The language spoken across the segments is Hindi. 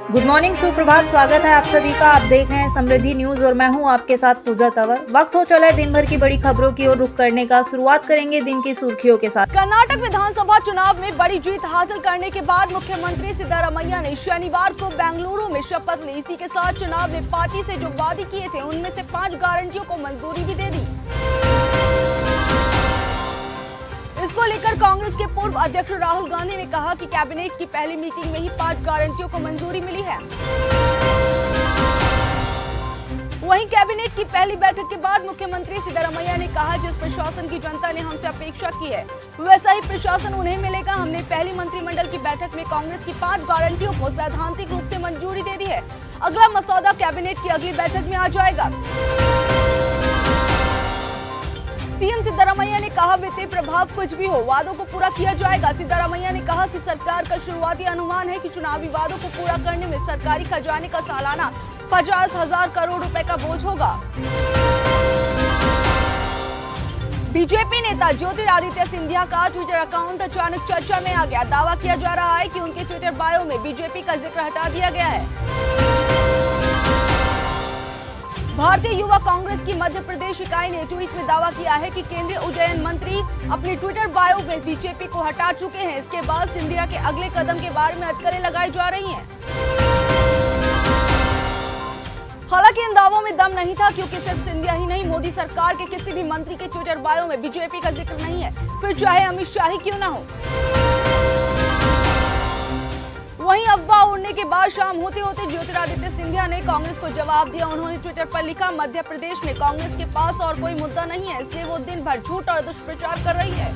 गुड मॉर्निंग, सुप्रभात। स्वागत है आप सभी का। आप देख रहे हैं समृद्धि न्यूज और मैं हूं आपके साथ पूजा तंवर। वक्त हो चला है दिन भर की बड़ी खबरों की ओर रुख करने का। शुरुआत करेंगे दिन की सुर्खियों के साथ। कर्नाटक विधानसभा चुनाव में बड़ी जीत हासिल करने के बाद मुख्यमंत्री सिद्धारमैया ने शनिवार को बेंगलुरु में शपथ ली। इसी के साथ चुनाव में पार्टी से जो वादे किए थे उनमें से 5 गारंटियों को मंजूरी भी दे दी। इसको लेकर कांग्रेस के पूर्व अध्यक्ष राहुल गांधी ने कहा कि कैबिनेट की पहली मीटिंग में ही 5 गारंटियों को मंजूरी मिली है। वहीं कैबिनेट की पहली बैठक के बाद मुख्यमंत्री सिद्धारमैया ने कहा, जिस प्रशासन की जनता ने हमसे अपेक्षा की है वैसा ही प्रशासन उन्हें मिलेगा। हमने पहली मंत्रिमंडल की बैठक में कांग्रेस की 5 गारंटियों को सैद्धांतिक रूप से मंजूरी दे दी है। अगला मसौदा कैबिनेट की अगली बैठक में आ जाएगा। सीएम सिद्धारमैया ने कहा, वित्तीय प्रभाव कुछ भी हो, वादों को पूरा किया जाएगा। सिद्धारमैया ने कहा कि सरकार का शुरुआती अनुमान है कि चुनावी वादों को पूरा करने में सरकारी खजाने का सालाना 50,000 करोड़ रुपए का बोझ होगा। बीजेपी नेता ज्योतिरादित्य सिंधिया का ट्विटर अकाउंट अचानक चर्चा में आ गया। दावा किया जा रहा है कि उनके ट्विटर बायो में बीजेपी का जिक्र हटा दिया गया है। भारतीय युवा कांग्रेस की मध्य प्रदेश इकाई ने ट्वीट में दावा किया है कि केंद्रीय उड्डयन मंत्री अपने ट्विटर बायो में बीजेपी को हटा चुके हैं। इसके बाद सिंधिया के अगले कदम के बारे में अटकलें लगाई जा रही हैं। हालांकि इन दावों में दम नहीं था, क्योंकि सिर्फ सिंधिया ही नहीं, मोदी सरकार के किसी भी मंत्री के ट्विटर बायो में बीजेपी का जिक्र नहीं है, फिर चाहे अमित शाह ही क्यों न हो। वहीं अफवाह उड़ने के बाद शाम होते होते ज्योतिरादित्य सिंधिया ने कांग्रेस को जवाब दिया। उन्होंने ट्विटर पर लिखा, मध्य प्रदेश में कांग्रेस के पास और कोई मुद्दा नहीं है, इसलिए वो दिन भर झूठ और दुष्प्रचार कर रही है।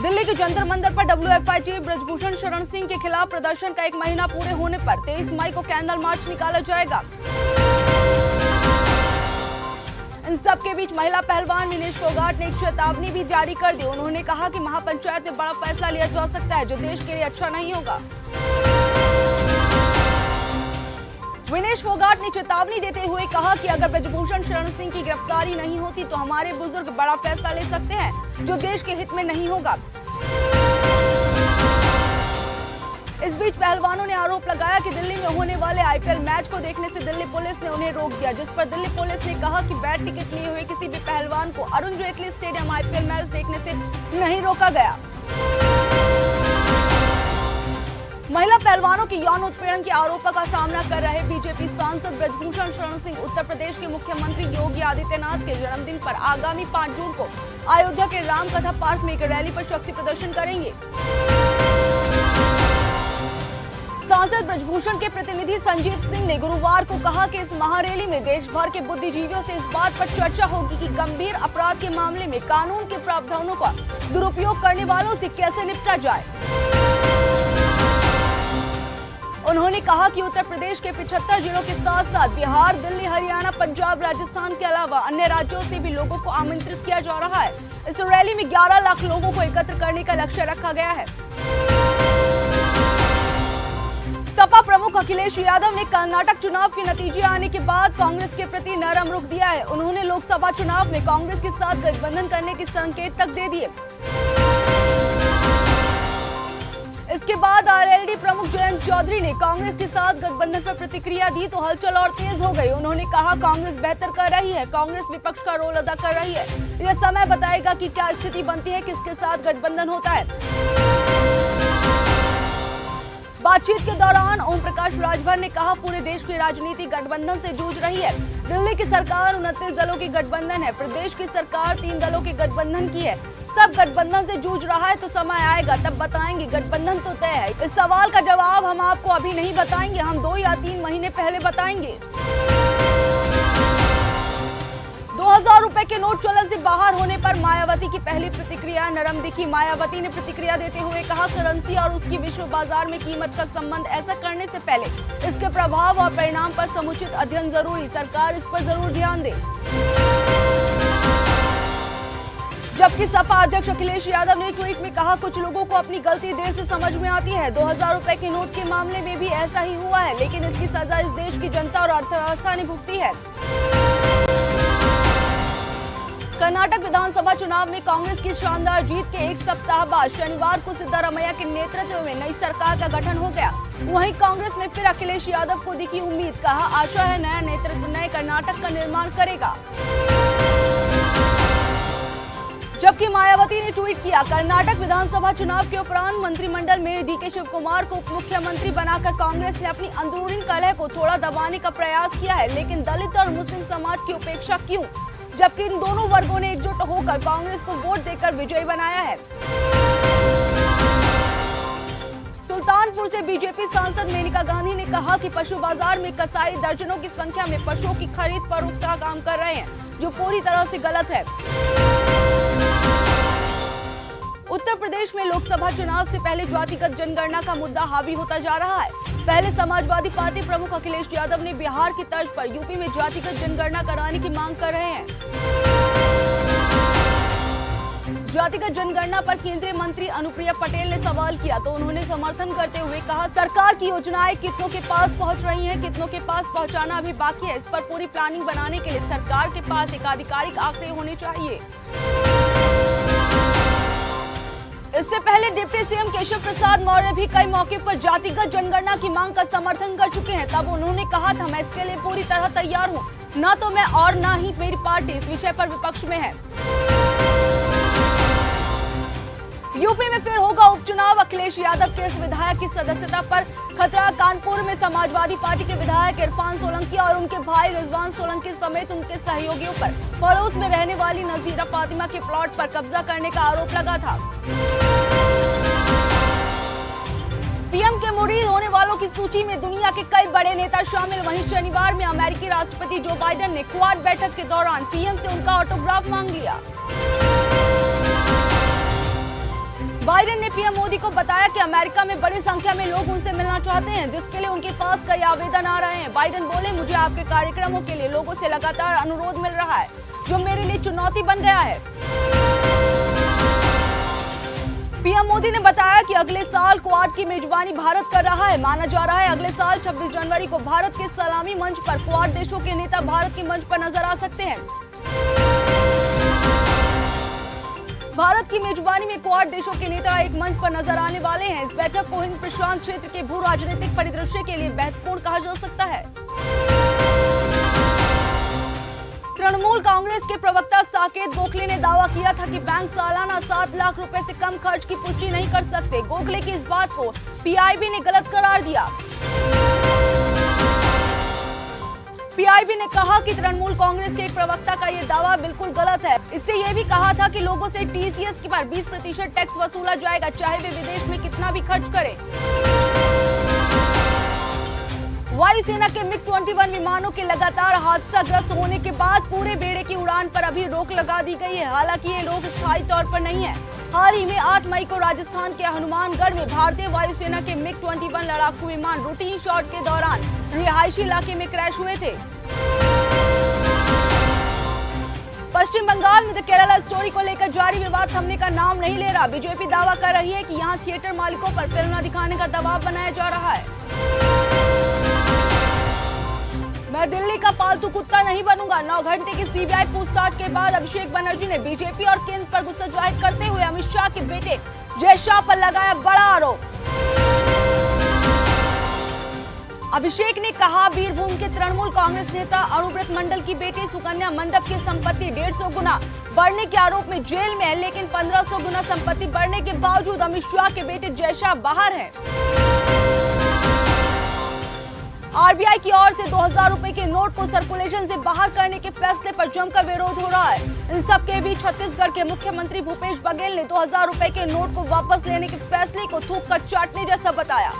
दिल्ली के जंतर मंतर पर WFI चीफ ब्रजभूषण शरण सिंह के खिलाफ प्रदर्शन का 1 महीना पूरे होने पर 23 मई को कैंडल मार्च निकाला जाएगा। इन सब के बीच महिला पहलवान विनेश फोगाट ने एक चेतावनी भी जारी कर दी। उन्होंने कहा कि महापंचायत में बड़ा फैसला लिया जा सकता है जो देश के लिए अच्छा नहीं होगा। विनेश फोगाट ने चेतावनी देते हुए कहा कि अगर ब्रजभूषण शरण सिंह की गिरफ्तारी नहीं होती तो हमारे बुजुर्ग बड़ा फैसला ले सकते हैं जो देश के हित में नहीं होगा। इस बीच पहलवानों ने आरोप लगाया कि दिल्ली में होने वाले IPL मैच को देखने से दिल्ली पुलिस ने उन्हें रोक दिया, जिस पर दिल्ली पुलिस ने कहा कि बैट टिकट लिए हुए किसी भी पहलवान को Arun Jaitley stadium IPL match देखने से नहीं रोका गया। महिला पहलवानों के यौन उत्पीड़न के आरोपों का सामना कर रहे बीजेपी सांसद ब्रजभूषण शरण सिंह उत्तर प्रदेश के मुख्यमंत्री योगी आदित्यनाथ के जन्मदिन पर आगामी 5 जून को अयोध्या के रामकथा पार्क में एक रैली पर शक्ति प्रदर्शन करेंगे। सांसद ब्रजभूषण के प्रतिनिधि संजीव सिंह ने गुरुवार को कहा कि इस महारैली में देश भर के बुद्धिजीवियों से इस बात पर चर्चा होगी कि गंभीर अपराध के मामले में कानून के प्रावधानों का दुरुपयोग करने वालों से कैसे निपटा जाए। उन्होंने कहा कि उत्तर प्रदेश के 75 जिलों के साथ साथ बिहार, दिल्ली, हरियाणा, पंजाब, राजस्थान के अलावा अन्य राज्यों से भी लोगों को आमंत्रित किया जा रहा है। इस रैली में 11 लाख लोगों को एकत्र करने का लक्ष्य रखा गया है। सपा प्रमुख अखिलेश यादव ने कर्नाटक चुनाव के नतीजे आने के बाद कांग्रेस के प्रति नरम रुख दिया है। उन्होंने लोकसभा चुनाव में कांग्रेस के साथ गठबंधन करने के संकेत तक दे दिए। इसके बाद RLD प्रमुख जयंत चौधरी ने कांग्रेस के साथ गठबंधन पर प्रतिक्रिया दी तो हलचल और तेज हो गई। उन्होंने कहा, कांग्रेस बेहतर कर रही है, कांग्रेस विपक्ष का रोल अदा कर रही है। यह समय बताएगा कि क्या स्थिति बनती है, किसके साथ गठबंधन होता है। बातचीत के दौरान ओम प्रकाश राजभर ने कहा, पूरे देश की राजनीति गठबंधन से जूझ रही है। दिल्ली की सरकार 29 दलों की गठबंधन है, प्रदेश की सरकार 3 दलों के गठबंधन की है। सब गठबंधन से जूझ रहा है तो समय आएगा तब बताएंगे, गठबंधन तो तय है। इस सवाल का जवाब हम आपको अभी नहीं बताएंगे, हम 2 या 3 महीने पहले बताएंगे। 2000 रुपए के नोट चलन से बाहर होने पर मायावती की पहली प्रतिक्रिया नरम दिखी। मायावती ने प्रतिक्रिया देते हुए कहा, करेंसी और उसकी विश्व बाजार में कीमत का संबंध ऐसा करने से पहले इसके प्रभाव और परिणाम पर समुचित अध्ययन जरूरी, सरकार इस पर जरूर ध्यान दे। जबकि सपा अध्यक्ष अखिलेश यादव ने ट्वीट में कहा, कुछ लोगों को अपनी गलती देर से समझ में आती है। 2000 रुपए के नोट के मामले में भी ऐसा ही हुआ है, लेकिन इसकी सजा इस देश की जनता और अर्थव्यवस्था ने भुगती है। कर्नाटक विधानसभा चुनाव में कांग्रेस की शानदार जीत के एक सप्ताह बाद शनिवार को सिद्धारमैया के नेतृत्व में नई सरकार का गठन हो गया। वहीं कांग्रेस में फिर अखिलेश यादव को दिखी उम्मीद, कहा आशा है नया नेतृत्व नए कर्नाटक का निर्माण करेगा। जबकि मायावती ने ट्वीट किया, कर्नाटक विधानसभा चुनाव के उपरांत मंत्रिमंडल में डीके शिव कुमार को उप मुख्यमंत्री बनाकर कांग्रेस ने अपनी अंदरूनी कलह को थोड़ा दबाने का प्रयास किया है, लेकिन दलित और मुस्लिम समाज की उपेक्षा क्यों, जबकि इन दोनों वर्गों ने एकजुट होकर कांग्रेस को वोट देकर विजयी बनाया है। सुल्तानपुर से बीजेपी सांसद मेनका गांधी ने कहा कि पशु बाजार में कसाई दर्जनों की संख्या में पशुओं की खरीद फरोख्त का काम कर रहे हैं, जो पूरी तरह से गलत है। उत्तर प्रदेश में लोकसभा चुनाव से पहले जातिगत जनगणना का मुद्दा हावी होता जा रहा है। पहले समाजवादी पार्टी प्रमुख अखिलेश यादव ने बिहार की तर्ज पर यूपी में जातिगत जनगणना कराने की मांग कर रहे हैं। जातिगत जनगणना पर केंद्रीय मंत्री अनुप्रिया पटेल ने सवाल किया तो उन्होंने समर्थन करते हुए कहा, सरकार की योजनाएं कितनों के पास पहुंच रही हैं, कितनों के पास पहुंचाना अभी बाकी है। इस पर पूरी प्लानिंग बनाने के लिए सरकार के पास एक आधिकारिक आंकड़े होने चाहिए। इससे पहले डिप्टी सीएम केशव प्रसाद मौर्य भी कई मौके पर जातिगत जनगणना की मांग का समर्थन कर चुके हैं। तब उन्होंने कहा था, मैं इसके लिए पूरी तरह तैयार हूं, न तो मैं और न ही मेरी पार्टी इस विषय पर विपक्ष में है। यूपी में फिर होगा उपचुनाव, अखिलेश यादव के इस विधायक की सदस्यता पर खतरा। कानपुर में समाजवादी पार्टी के विधायक इरफान सोलंकी और उनके भाई रिजवान सोलंकी समेत उनके सहयोगियों पर पड़ोस में रहने वाली नजीरा फातिमा के प्लॉट पर कब्जा करने का आरोप लगा था। पीएम के मुरीद होने वालों की सूची में दुनिया के कई बड़े नेता शामिल। वहीं शनिवार में अमेरिकी राष्ट्रपति जो बाइडेन ने क्वाड बैठक के दौरान पीएम से उनका ऑटोग्राफ मांग लिया। बाइडेन ने पीएम मोदी को बताया कि अमेरिका में बड़ी संख्या में लोग उनसे मिलना चाहते हैं, जिसके लिए उनके पास कई आवेदन आ रहे हैं। बाइडेन बोले, मुझे आपके कार्यक्रमों के लिए लोगों से लगातार अनुरोध मिल रहा है, जो मेरे लिए चुनौती बन गया है। पीएम मोदी ने बताया कि अगले साल क्वाड की मेजबानी भारत कर रहा है। माना जा रहा है अगले साल 26 जनवरी को भारत के सलामी मंच पर क्वाड देशों के नेता भारत के मंच पर नजर आ सकते हैं। भारत की मेजबानी में क्वाड देशों के नेता एक मंच पर नजर आने वाले हैं। इस बैठक को हिंद प्रशांत क्षेत्र के भू राजनीतिक परिदृश्य के लिए महत्वपूर्ण कहा जा सकता है। तृणमूल कांग्रेस के प्रवक्ता साकेत गोखले ने दावा किया था कि बैंक सालाना 7 लाख रुपए से कम खर्च की पुष्टि नहीं कर सकते। गोखले की इस बात को पीआईबी ने गलत करार दिया। पीआईबी ने कहा कि तृणमूल कांग्रेस के एक प्रवक्ता का ये दावा बिल्कुल गलत है। इससे ये भी कहा था कि लोगों से टीसीएस के पर 20% टैक्स वसूला जाएगा, चाहे वे विदेश में कितना भी खर्च करें। वायुसेना के मिग-21 विमानों के लगातार हादसाग्रस्त होने के बाद पूरे बेड़े की उड़ान पर अभी रोक लगा दी गई है। हालांकि ये रोक स्थायी तौर पर नहीं है। हाल ही में 8 मई को राजस्थान के हनुमानगढ़ में भारतीय वायुसेना के मिग-21 लड़ाकू विमान रूटीन शॉट के दौरान रिहायशी इलाके में क्रैश हुए थे। पश्चिम बंगाल में द केरला स्टोरी को लेकर जारी विवाद थमने का नाम नहीं ले रहा। बीजेपी दावा कर रही है कि यहां थिएटर मालिकों पर फिल्म न दिखाने का दबाव बनाया जा रहा है। मैं दिल्ली का पालतू कुत्ता नहीं बनूंगा। 9 घंटे की सीबीआई पूछताछ के बाद अभिषेक बनर्जी ने बीजेपी और केंद्र पर गुस्सा जाहिर करते हुए अमित शाह के बेटे जय शाह पर लगाया बड़ा आरोप। अभिषेक ने कहा, बीरभूम के तृणमूल कांग्रेस नेता अरुब्रत मंडल की बेटी सुकन्या मंडप की संपत्ति 150 गुना बढ़ने के आरोप में जेल में है, लेकिन 1500 गुना संपत्ति बढ़ने के बावजूद अमित शाह के बेटे जय शाह बाहर हैं। आरबीआई की ओर से 2000 रुपए के नोट को सर्कुलेशन से बाहर करने के फैसले पर जमकर विरोध हो रहा है। इन सब के बीच छत्तीसगढ़ के मुख्यमंत्री भूपेश बघेल ने 2000 रुपए के नोट को वापस लेने के फैसले को थूक कर चाटने जैसा बताया।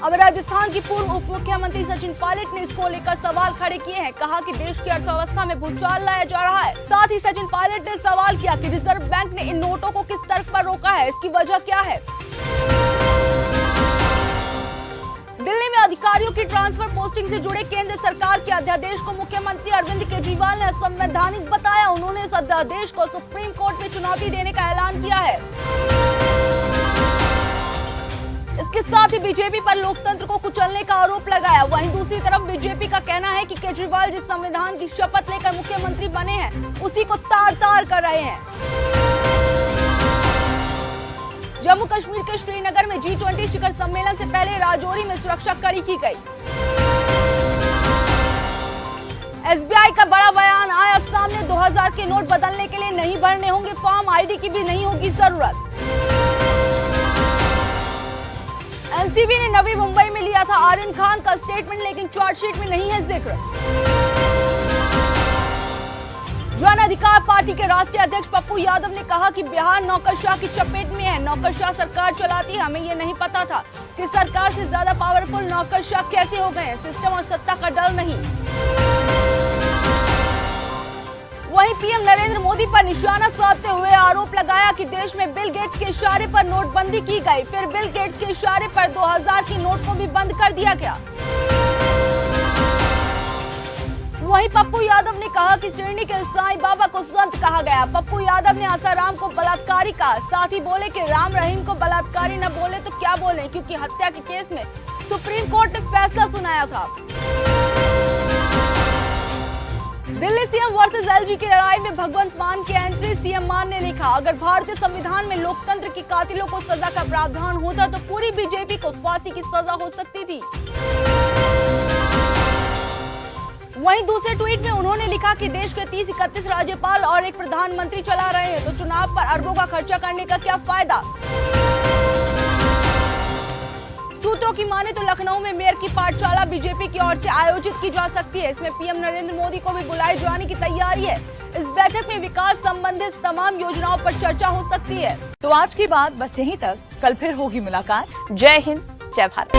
अब राजस्थान की पूर्व उप मुख्यमंत्री सचिन पायलट ने इसको लेकर सवाल खड़े किए हैं। कहा कि देश की अर्थव्यवस्था में भूचाल लाया जा रहा है। साथ ही सचिन पायलट ने सवाल किया कि रिजर्व बैंक ने इन नोटों को किस तर्क पर रोका है, इसकी वजह क्या है। दिल्ली में अधिकारियों की ट्रांसफर पोस्टिंग से जुड़े केंद्र सरकार के अध्यादेश को मुख्यमंत्री अरविंद केजरीवाल ने असंवैधानिक बताया। उन्होंने इस अध्यादेश को सुप्रीम कोर्ट में चुनौती देने का ऐलान किया है। इसके साथ साथ ही बीजेपी पर लोकतंत्र को कुचलने का आरोप लगाया। वहीं दूसरी तरफ बीजेपी का कहना है कि केजरीवाल जिस संविधान की शपथ लेकर मुख्यमंत्री बने हैं उसी को तार-तार कर रहे हैं। जम्मू कश्मीर के श्रीनगर में G20 शिखर सम्मेलन से पहले राजौरी में सुरक्षा कड़ी की गई। SBI का बड़ा बयान आया सामने, 2000 के नोट बदलने के लिए नहीं भरने होंगे फॉर्म, ID की भी नहीं होगी जरूरत। एनसीबी ने नवी मुंबई में लिया था आर्यन खान का स्टेटमेंट, लेकिन चार्जशीट में नहीं है जिक्र। जन अधिकार पार्टी के राष्ट्रीय अध्यक्ष पप्पू यादव ने कहा कि बिहार नौकरशाह की चपेट में है, नौकरशाह सरकार चलाती है, हमें ये नहीं पता था कि सरकार से ज्यादा पावरफुल नौकरशाह कैसे हो गए हैं, सिस्टम और सत्ता का डर नहीं। वहीं पीएम नरेंद्र मोदी पर निशाना साधते हुए आरोप लगाया कि देश में बिल गेट्स के इशारे पर नोटबंदी की गई, फिर बिल गेट्स के इशारे पर 2000 की नोट को भी बंद कर दिया गया। वहीं पप्पू यादव ने कहा कि शिरडी के साईं बाबा को संत कहा गया। पप्पू यादव ने आसाराम को बलात्कारी कहा, साथ ही बोले कि राम रहीम को बलात्कारी न बोले तो क्या बोले, क्योंकि हत्या के केस में सुप्रीम कोर्ट ने फैसला सुनाया था। दिल्ली सीएम वर्सेस एलजी की लड़ाई में भगवंत मान की एंट्री, सीएम मान ने लिखा, अगर भारतीय संविधान में लोकतंत्र के कातिलों को सजा का प्रावधान होता तो पूरी बीजेपी को फांसी की सजा हो सकती थी। वहीं दूसरे ट्वीट में उन्होंने लिखा कि देश के 30-31 राज्यपाल और एक प्रधानमंत्री चला रहे हैं, तो चुनाव पर अरबों का खर्चा करने का क्या फायदा। सूत्रों की माने तो लखनऊ में मेयर की पाठशाला बीजेपी की ओर से आयोजित की जा सकती है। इसमें पीएम नरेंद्र मोदी को भी बुलाए जाने की तैयारी है। इस बैठक में विकास संबंधित तमाम योजनाओं पर चर्चा हो सकती है। तो आज की बात बस यहीं तक, कल फिर होगी मुलाकात। जय हिंद, जय भारत।